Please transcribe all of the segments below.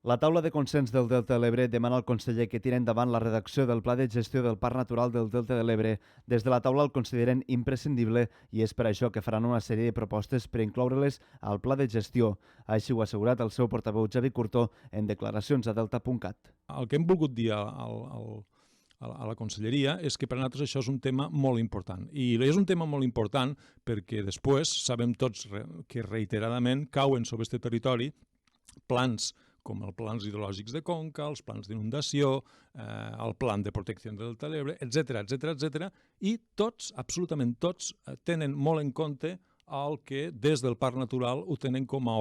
La taula de consens del Delta de l'Ebre demana al conseller que tiri endavant la redacció del Pla de Gestió del Parc Natural del Delta de l'Ebre. Des de la taula el consideren imprescindible i és per això que faran una sèrie de propostes per incloure-les al Pla de Gestió. Així ho ha assegurat el seu portaveu Javi Curto en declaracions a delta.cat. El que hem volgut dir a la conselleria és que per a nosaltres això és un tema molt important. I és un tema molt important perquè després sabem tots que reiteradament cauen sobre aquest territori plans com els plans hidrològics de conca, els plans d'inundació, el plan de protecció del Delta de l'Ebre, etc. I tots, absolutament tots, tenen molt en compte el que des del Parc Natural ho tenen com a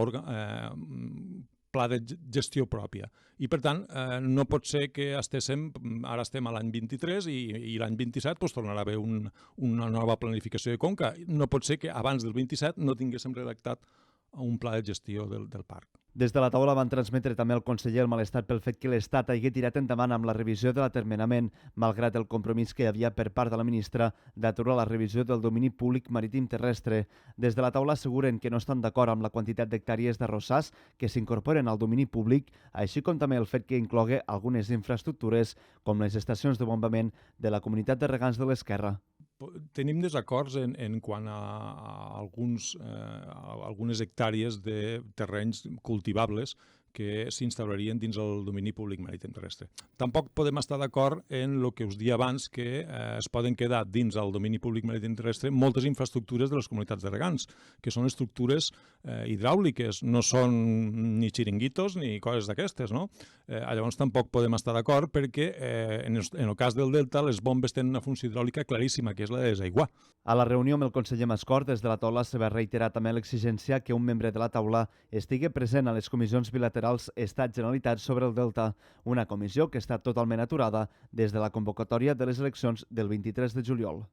pla de gestió pròpia. I, per tant, no pot ser que ara estem a l'any 23 i l'any 27 tornarà a haver una nova planificació de conca. No pot ser que abans del 27 no tinguéssim redactat un pla de gestió del parc. Des de la taula van transmetre també al conseller el malestar pel fet que l'Estat hagi tirat endavant amb la revisió de l'atermenament, malgrat el compromís que hi havia per part de la ministra d'aturar la revisió del domini públic marítim terrestre. Des de la taula asseguren que no estan d'acord amb la quantitat d'hectàrees d'arrossars que s'incorporen al domini públic, així com també el fet que inclogui algunes infraestructures com les estacions de bombament de la comunitat de regants de l'Esquerra. Tenim desacords en quant a algunes hectàrees de terrenys cultivables que s'instaurarien dins el domini públic marítim terrestre. Tampoc podem estar d'acord en el que us dia abans, que es poden quedar dins el domini públic marítim terrestre moltes infraestructures de les comunitats de regants, que són estructures hidràuliques, no són ni xiringuitos ni coses d'aquestes, no? Llavors tampoc podem estar d'acord perquè en el cas del Delta les bombes tenen una funció hidràulica claríssima, que és la de desaiguar. A la reunió amb el conseller Mascort, des de la taula se va reiterar també l'exigència que un membre de la taula estigui present a les comissions bilaterals Estat-Generalitat sobre el Delta, una comissió que està totalment aturada des de la convocatòria de les eleccions del 23 de juliol.